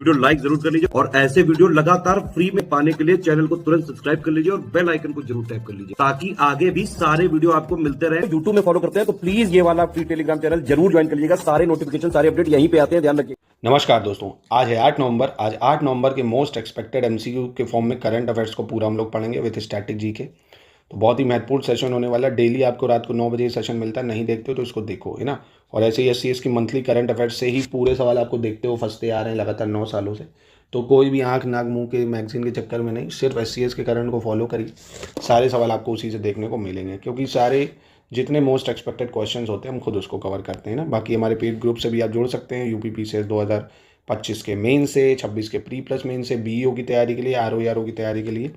Video like जरूर कर लीजिए और ऐसे वीडियो लगातार फ्री में पाने के लिए चैनल को तुरंत सब्सक्राइब कर लीजिए और बेल आइकन को जरूर टैप कर लीजिए ताकि आगे भी सारे वीडियो आपको मिलते रहे। यूट्यूब में फॉलो करते हैं तो प्लीज ये वाला फ्री टेलीग्राम चैनल जरूर ज्वाइन कर लीजिएगा। सारे नोटिफिकेशन सारे अपडेट यहीं पे आते हैं, ध्यान रखिए। नमस्कार दोस्तों, आज है 8 नवंबर। आज 8 नवंबर के मोस्ट एक्सपेक्टेड एमसीक्यू के फॉर्म में करंट अफेयर्स को पूरा हम लोग पढ़ेंगे विद स्टैटिक जी के। तो बहुत ही महत्वपूर्ण सेशन होने वाला है। डेली आपको रात को 9 बजे सेशन मिलता है, नहीं देखते हो तो इसको देखो, है ना। और ऐसे ही एससीएस की मंथली करंट अफेयर्स से ही पूरे सवाल आपको देखते हो फंसते आ रहे हैं लगातार 9 सालों से। तो कोई भी आंख नाक मुंह के मैगजीन के चक्कर में नहीं, सिर्फ एससीएस के करंट को फॉलो करिए, सारे सवाल आपको उसी से देखने को मिलेंगे। क्योंकि सारे जितने मोस्ट एक्सपेक्टेड क्वेश्चंस होते हैं हम खुद उसको कवर करते हैं ना। बाकी हमारे पेड ग्रुप से भी आप जुड़ सकते हैं। यूपीपीसीएस 2025 के मेन से, 26 के प्री प्लस मेन से, बीईओ की तैयारी के लिए, आरओ की तैयारी के लिए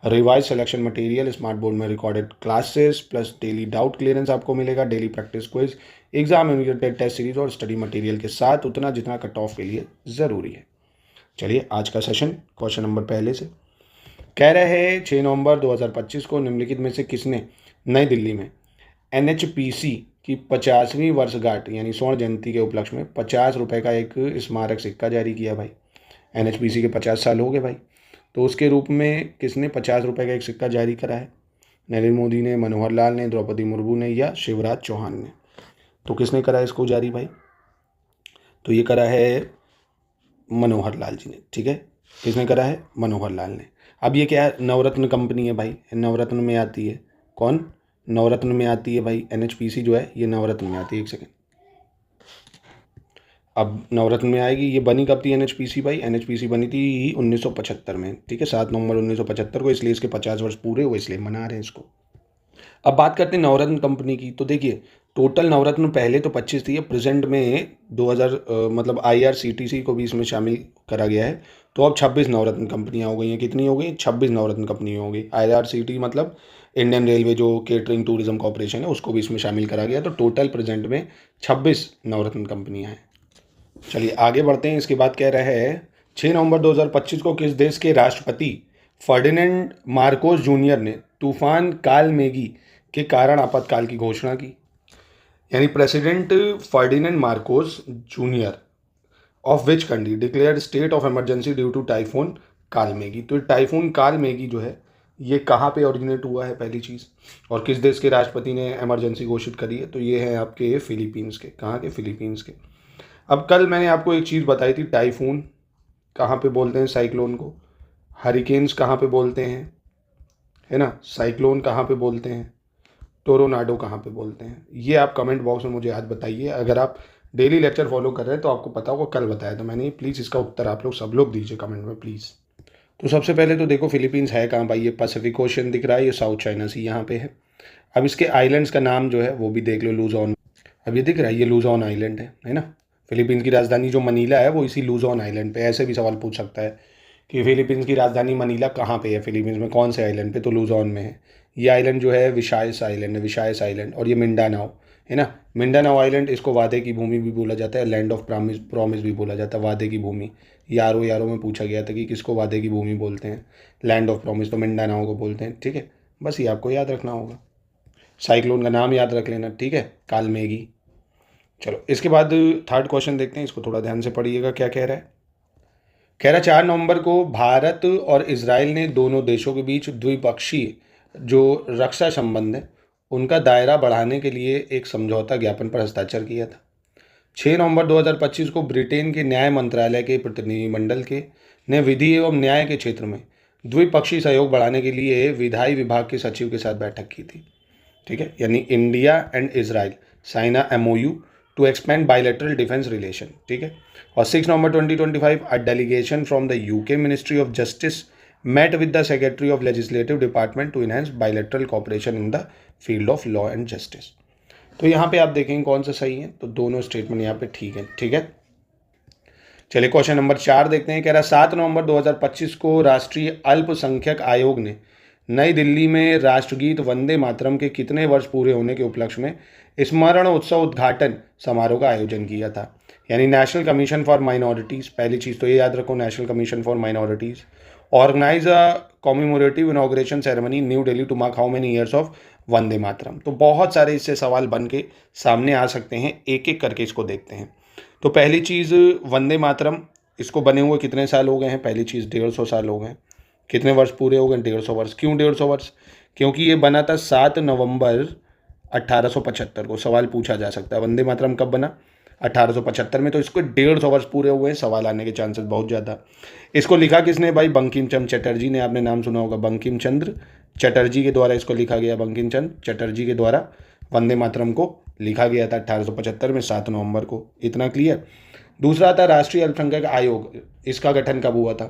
revise selection material, smart board में recorded classes plus daily doubt clearance आपको मिलेगा, daily practice quiz, exam oriented test series और स्टडी मटेरियल के साथ उतना जितना कट ऑफ के लिए ज़रूरी है। चलिए आज का सेशन क्वेश्चन नंबर पहले से कह रहे हैं 6 नवंबर 2025 को निम्नलिखित में से किसने नई दिल्ली में एनएचपीसी की 50वीं वर्षगांठ यानी स्वर्ण जयंती के उपलक्ष्य में 50 रुपये का एक स्मारक सिक्का जारी किया। भाई एनएचपीसी के 50 साल हो गए भाई, तो उसके रूप में किसने 50 रुपये का एक सिक्का जारी करा है? नरेंद्र मोदी ने, मनोहर लाल ने, द्रौपदी मुर्मू ने या शिवराज चौहान ने? तो किसने करा है इसको जारी भाई? तो ये करा है मनोहर लाल जी ने। ठीक है, किसने करा है? मनोहर लाल ने। अब ये क्या है? नवरत्न कंपनी है भाई, नवरत्न में आती है। कौन? नवरत्न में आती है भाई। एनएचपीसी जो है ये नवरत्न में आती है। एक सेकेंड, अब नवरत्न में आएगी। ये बनी कब थी एनएचपीसी भाई? एनएचपीसी बनी थी 1975 में। ठीक है, 7 नवंबर 1975 को, इसलिए इसके 50 वर्ष पूरे हुए, इसलिए मना रहे हैं इसको। अब बात करते हैं नवरत्न कंपनी की। तो देखिए टोटल नवरत्न पहले तो 25 थी, प्रेजेंट में 2000 मतलब आईआरसीटीसी को भी इसमें शामिल करा गया है। तो अब 26 नवरत्न कंपनियां हो गई हैं। कितनी हो गई? 26 नवरत्न कंपनी हो गई। आईआरसीटी मतलब इंडियन रेलवे जो केटरिंग टूरिज्म कॉर्पोरेशन है, उसको भी इसमें शामिल करा गया। तो टोटल प्रेजेंट में 26 नवरत्न कंपनियां हैं। चलिए आगे बढ़ते हैं। इसके बाद कह रहा है 6 नवंबर 2025 को किस देश के राष्ट्रपति फर्डिनेंड मार्कोस जूनियर ने तूफान कालमेगी के कारण आपातकाल की घोषणा की? यानी president Ferdinand Marcos junior of which country declared state of emergency due to typhoon Kalmaegi? तो टाइफून कालमेगी जो है ये कहाँ पे ओरिजिनेट हुआ है पहली चीज़, और किस देश के राष्ट्रपति ने इमरजेंसी घोषित करी है? तो ये है आपके फिलीपींस के। कहाँ के? फिलीपींस के। अब कल मैंने आपको एक चीज़ बताई थी, टाइफून कहाँ पे बोलते हैं साइक्लोन को, हरिकेन्स कहाँ पे बोलते हैं, है ना, साइक्लोन कहाँ पे बोलते हैं, टोरोनाडो कहाँ पे बोलते हैं? ये आप कमेंट बॉक्स में मुझे आज बताइए। अगर आप डेली लेक्चर फॉलो कर रहे हैं तो आपको पता होगा, कल बताया तो मैंने। प्लीज़ इसका उत्तर आप लोग सब लोग दीजिए कमेंट में प्लीज़। तो सबसे पहले तो देखो फिलीपींस है कहाँ भाई? ये पैसिफिक ओशन दिख रहा है, ये साउथ चाइना सी यहाँ पे है। अब इसके आइलैंड्स का नाम जो है वो भी देख लो, लूजॉन। अब ये दिख रहा है, ये लूजॉन आइलैंड है ना। फिलीपींस की राजधानी जो मनीला है वो इसी लूजॉन आइलैंड पे। ऐसे भी सवाल पूछ सकता है कि फिलीपींस की राजधानी मनीला कहाँ पे है, फिलीपींस में कौन से आइलैंड पे? तो लूजॉन में है। ये आइलैंड जो है विशायस आइलैंड है, विशायस आइलैंड। और ये मिंडानाओ है ना, मिंडानाओ आइलैंड, इसको वादे की भूमि भी बोला जाता है, लैंड ऑफ प्रॉमिस भी बोला जाता है। वादे की भूमि, यारों में पूछा गया था कि किसको वादे की भूमि बोलते हैं, लैंड ऑफ प्रॉमिस तो मिंडानाओ को बोलते हैं। ठीक है, बस ये आपको याद रखना होगा। साइक्लोन का नाम याद रख लेना, ठीक है, कालमेगी। चलो इसके बाद थर्ड क्वेश्चन देखते हैं, इसको थोड़ा ध्यान से पढ़िएगा क्या कह रहा है। कह रहा 4 नवंबर को भारत और इजराइल ने दोनों देशों के बीच द्विपक्षीय जो रक्षा संबंध है उनका दायरा बढ़ाने के लिए एक समझौता ज्ञापन पर हस्ताक्षर किया था। 6 नवंबर 2025 को ब्रिटेन के न्याय मंत्रालय के प्रतिनिधिमंडल के ने विधि एवं न्याय के क्षेत्र में द्विपक्षीय सहयोग बढ़ाने के लिए विधायी विभाग के सचिव के साथ बैठक की थी। ठीक है, यानी India and Israel sign a MOU to expand bilateral defence relation. ठीक है, और 6 November 2025 a delegation from the UK ministry of justice met with the secretary of legislative department to enhance bilateral cooperation in the field of law and justice। तो यहाँ पे आप देखेंगे कौन सा सही है, तो दोनों स्टेटमेंट यहाँ पे ठीक है। ठीक है, चलिए क्वेश्चन नंबर 4 देखते हैं। कह रहा 7 नवंबर 2025 को राष्ट्रीय अल्पसंख्यक आयोग ने नई दिल्ली में राष्ट्रगीत वंदे मातरम के कितने वर्ष पूरे होने के उपलक्ष्य में स्मरण उत्सव उद्घाटन समारोह का आयोजन किया था? यानी नेशनल कमीशन फॉर माइनॉरिटीज़, पहली चीज़ तो ये याद रखो, national commission for minorities organise a commemorative inauguration ceremony new Delhi to mark how many years of Vande Mataram. तो बहुत सारे इससे सवाल बन के सामने आ सकते हैं, एक एक करके इसको देखते हैं। तो पहली चीज़ वंदे मातरम इसको बने हुए कितने साल हो गए हैं? पहली चीज़ 150 साल हो गए हैं। कितने वर्ष पूरे हो गए? 150 वर्ष। क्यों 150 वर्ष? क्योंकि ये बना था 7 नवंबर 1875 को। सवाल पूछा जा सकता है वंदे मातरम कब बना? 1875 में। तो इसको 150 वर्ष पूरे हुए हैं, सवाल आने के चांसेस बहुत ज़्यादा। इसको लिखा किसने भाई? बंकिम चंद्र चटर्जी ने। आपने नाम सुना होगा, बंकिम चंद्र चटर्जी के द्वारा इसको लिखा गया। बंकिम चंद्र चटर्जी के द्वारा वंदे मातरम को लिखा गया था 1875 में 7 नवंबर को। इतना क्लियर। दूसरा आता राष्ट्रीय अल्पसंख्यक आयोग। इसका गठन कब हुआ था?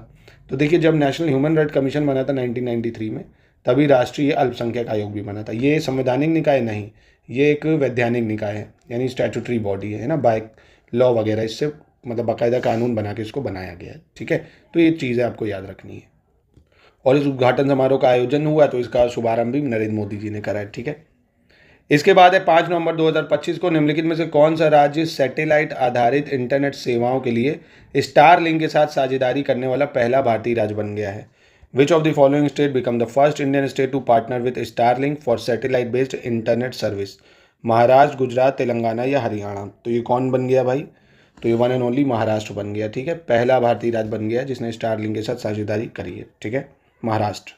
तो देखिए, जब नेशनल ह्यूमन राइट कमीशन बना था 1993 में, तभी राष्ट्रीय अल्पसंख्यक आयोग भी बना था। ये संवैधानिक निकाय नहीं, ये एक वैधानिक निकाय है, यानी स्टैट्यूटरी बॉडी है ना, बाय लॉ वगैरह, इससे मतलब बाकायदा कानून बना के इसको बनाया गया है। ठीक है, तो ये चीज़ें आपको याद रखनी है। और इस उद्घाटन समारोह का आयोजन हुआ तो इसका शुभारंभ भी नरेंद्र मोदी जी ने करा है। ठीक है, इसके बाद है 5 नवंबर 2025 को निम्नलिखित में से कौन सा राज्य सैटेलाइट आधारित इंटरनेट सेवाओं के लिए स्टारलिंक के साथ साझेदारी करने वाला पहला भारतीय राज्य बन गया है? Which of the following state become the first Indian state to partner with Starlink for satellite based internet service? Maharashtra, Gujarat, Telangana या हरियाणा? तो ये कौन बन गया भाई? तो ये वन एंड ओनली महाराष्ट्र बन गया। ठीक है, पहला भारतीय राज्य बन गया जिसने स्टारलिंक के साथ साझेदारी करी है। ठीक है, महाराष्ट्र।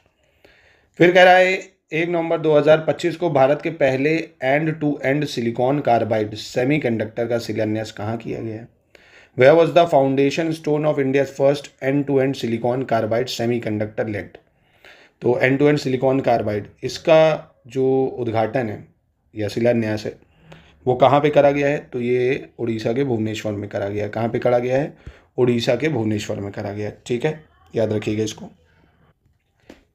फिर कह रहा है 1 नवंबर 2025 को भारत के पहले end to end silicon carbide semiconductor का शिलान्यास कहाँ किया गया है? Where was the foundation stone of India first end to end silicon carbide semiconductor laid? तो end to end silicon carbide, इसका जो उद्घाटन है या शिलान्यास है वो कहाँ पे करा गया है? तो ये उड़ीसा के भुवनेश्वर में करा गया है। कहाँ पे करा गया है? उड़ीसा के भुवनेश्वर में करा गया है। ठीक है, याद रखिएगा इसको।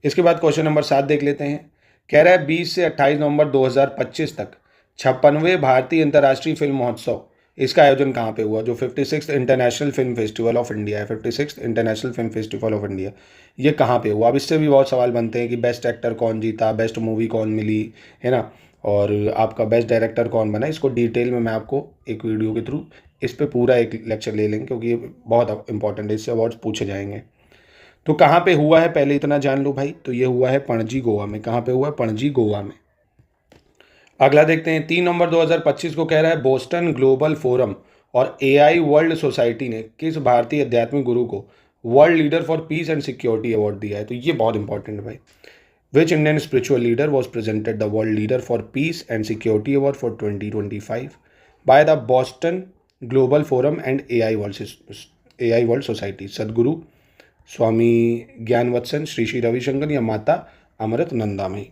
इसके बाद क्वेश्चन नंबर 7 देख लेते हैं। कह रहा है 20 से 28 नवंबर 2025 तक 56वें भारतीय अंतर्राष्ट्रीय फिल्म महोत्सव, इसका आयोजन कहाँ पे हुआ? जो 56th international film festival of India है, 56th international film festival of India, ये कहाँ पे हुआ? अब इससे भी बहुत सवाल बनते हैं कि बेस्ट एक्टर कौन जीता, बेस्ट मूवी कौन मिली, है ना, और आपका बेस्ट डायरेक्टर कौन बना। इसको डिटेल में मैं आपको एक वीडियो के थ्रू इस पर पूरा एक लेक्चर ले लेंगे, क्योंकि ये बहुत इंपॉर्टेंट है, इससे अवार्ड्स पूछे जाएंगे। तो कहाँ पे हुआ है पहले इतना जान लो भाई। तो ये हुआ है पणजी, गोवा में। कहाँ पे हुआ है? पणजी, गोवा में। अगला देखते हैं 3 नवंबर 2025 को कह रहा है बोस्टन ग्लोबल फोरम और एआई वर्ल्ड सोसाइटी ने किस भारतीय आध्यात्मिक गुरु को world leader for piece and security award दिया है? तो ये बहुत इंपॉर्टेंट है भाई। Which Indian spiritual leader was presented the world leader for piece and security award for 2025 by the Boston global forum and AI world society? सदगुरु स्वामी ज्ञानवत्सन, श्री श्री रविशंकर या माता अमृत नंदामयी?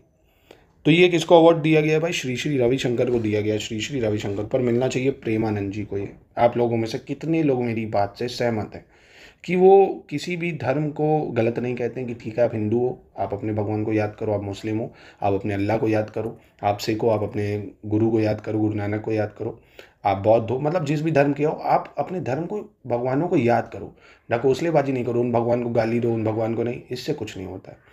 तो ये किसको अवार्ड दिया गया है भाई? श्री श्री रविशंकर को दिया गया है। श्री श्री रविशंकर पर मिलना चाहिए प्रेमानंद जी को। ये आप लोगों में से कितने लोग मेरी बात से सहमत हैं कि वो किसी भी धर्म को गलत नहीं कहते हैं कि ठीक है आप हिंदू हो, आप अपने भगवान को याद करो, आप मुस्लिम हो, आप अपने अल्लाह को याद करो, आप सिख हो, आप अपने गुरु को याद करो, गुरु नानक को याद करो, आप बौद्ध हो, मतलब जिस भी धर्म के हो, आप अपने धर्म को, भगवानों को याद करो, ढकोसलेबाजी नहीं करो, उन भगवान को गाली दो, उन भगवान को नहीं, इससे कुछ नहीं होता है।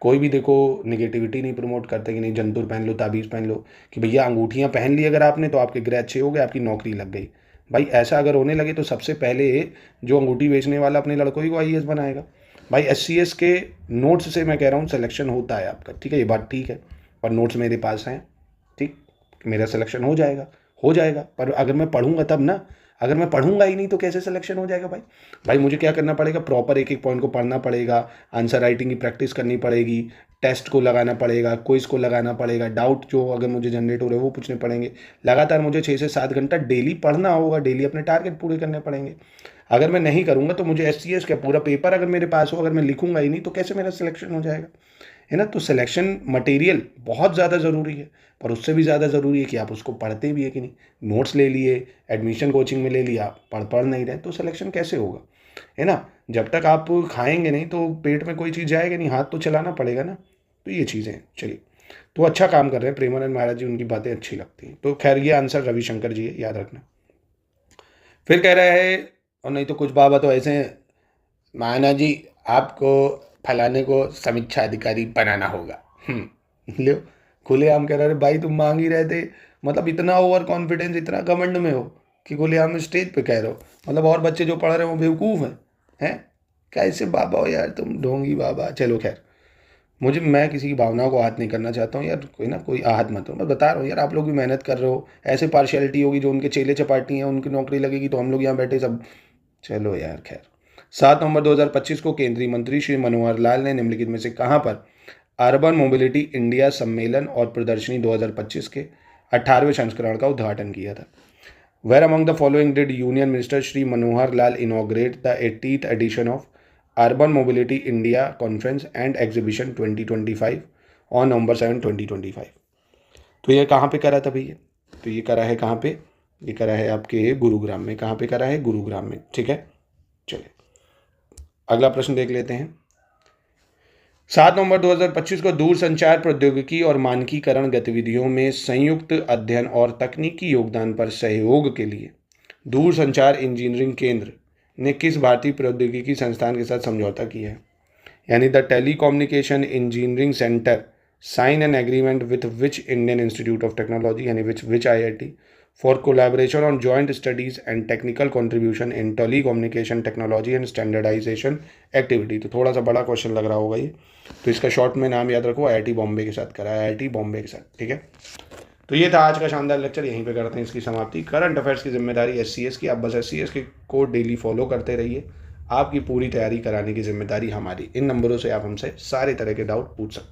कोई भी देखो निगेटिविटी नहीं प्रमोट करते कि नहीं जंतुर पहन लो, ताबीज़ पहन लो, कि भैया अंगूठियाँ पहन ली अगर आपने तो आपके ग्रह अच्छे हो गए, आपकी नौकरी लग गई। भाई ऐसा अगर होने लगे तो सबसे पहले जो अंगूठी बेचने वाला अपने लड़कों ही को आईएएस बनाएगा। भाई SCS के नोट्स से मैं कह रहा हूँ सिलेक्शन होता है आपका, ठीक है, ये बात ठीक है, पर नोट्स मेरे पास हैं, ठीक, मेरा सिलेक्शन हो जाएगा, पर अगर मैं पढ़ूंगा तब ना, अगर मैं पढ़ूंगा ही नहीं तो कैसे सिलेक्शन हो जाएगा भाई मुझे क्या करना पड़ेगा? प्रॉपर एक एक पॉइंट को पढ़ना पड़ेगा, आंसर राइटिंग की प्रैक्टिस करनी पड़ेगी, टेस्ट को लगाना पड़ेगा, क्विज को लगाना पड़ेगा, डाउट जो अगर मुझे जनरेट हो रहे हैं वो पूछने पड़ेंगे। लगातार मुझे 6 से 7 घंटा डेली पढ़ना होगा, डेली अपने टारगेट पूरे करने पड़ेंगे। अगर मैं नहीं करूँगा तो मुझे SCS का पूरा पेपर अगर मेरे पास हो, अगर मैं लिखूंगा ही नहीं तो कैसे मेरा सिलेक्शन हो जाएगा, है ना। तो सिलेक्शन मटेरियल बहुत ज़्यादा ज़रूरी है, पर उससे भी ज़्यादा ज़रूरी है कि आप उसको पढ़ते भी है कि नहीं। नोट्स ले लिए, एडमिशन कोचिंग में ले लिया, पढ़ नहीं रहे तो सिलेक्शन कैसे होगा, है ना। जब तक आप खाएंगे नहीं तो पेट में कोई चीज़ जाएगी नहीं, हाथ तो चलाना पड़ेगा ना। तो ये चीज़ें हैं। चलिए, तो अच्छा काम कर रहे हैं प्रेमानंद महाराज जी, उनकी बातें अच्छी लगती हैं। तो खैर ये आंसर रविशंकर जी है, याद रखना। फिर कह रहे हैं, और नहीं तो कुछ बाबा तो ऐसे हैं, माना जी आपको फलाने को समीक्षा अधिकारी बनाना होगा। लो खुलेआम कह रहे भाई तुम मांग ही रहे थे, मतलब इतना ओवर कॉन्फिडेंस, इतना घमंड में हो कि खुलेआम स्टेज पे कह रहे हो, मतलब और बच्चे जो पढ़ रहे हो वो बेवकूफ़ हैं। कैसे बाबा हो यार तुम, ढोंगी बाबा। चलो खैर, मैं किसी की भावनाओं को आहत नहीं करना चाहता हूँ यार, कोई आहत मत हो। मैं बता रहा हूँ यार, आप लोग भी मेहनत कर रहे हो, ऐसे पार्शियलिटी होगी जो उनके चेले चपाटी हैं उनकी नौकरी लगेगी तो हम लोग यहाँ बैठे सब, चलो यार खैर। 7 नवंबर 2025 को केंद्रीय मंत्री श्री मनोहर लाल ने निम्नलिखित में से कहां पर अर्बन मोबिलिटी इंडिया सम्मेलन और प्रदर्शनी 2025 के 18वें संस्करण का उद्घाटन किया था? Where among the following did Union Minister Shri Manohar Lal inaugurate the 80th edition of Urban Mobility India Conference and Exhibition 2025 on November 7, 2025? तो ये कहाँ पे करा था भैया? तो ये करा है कहाँ पे? ये करा है आपके गुरुग्राम में। कहाँ पे करा है? गुरुग्राम में। ठीक है, चलिए अगला प्रश्न देख लेते हैं। 7 नवंबर 2025 को दूरसंचार प्रौद्योगिकी और मानकीकरण गतिविधियों में संयुक्त अध्ययन और तकनीकी योगदान पर सहयोग के लिए दूरसंचार इंजीनियरिंग केंद्र ने किस भारतीय प्रौद्योगिकी संस्थान के साथ समझौता किया है? यानी the telecommunication engineering centre sign an agreement with which Indian institute of technology यानी which IIT for collaboration on joint studies and technical contribution in telecommunication technology and standardisation activity. तो थोड़ा सा बड़ा क्वेश्चन लग रहा होगा ये, तो इसका शॉर्ट में नाम याद रखो, IIT बॉम्बे के साथ करा है, IIT बॉम्बे के साथ। ठीक है, तो ये था आज का शानदार लेक्चर, यहीं पे करते हैं इसकी समाप्ति। करंट अफेयर्स की जिम्मेदारी SCS की, आप बस SCS के कोड डेली फॉलो करते रहिए, आपकी पूरी तैयारी कराने की जिम्मेदारी हमारी। इन नंबरों से आप हमसे सारे तरह के डाउट पूछ सकते हैं।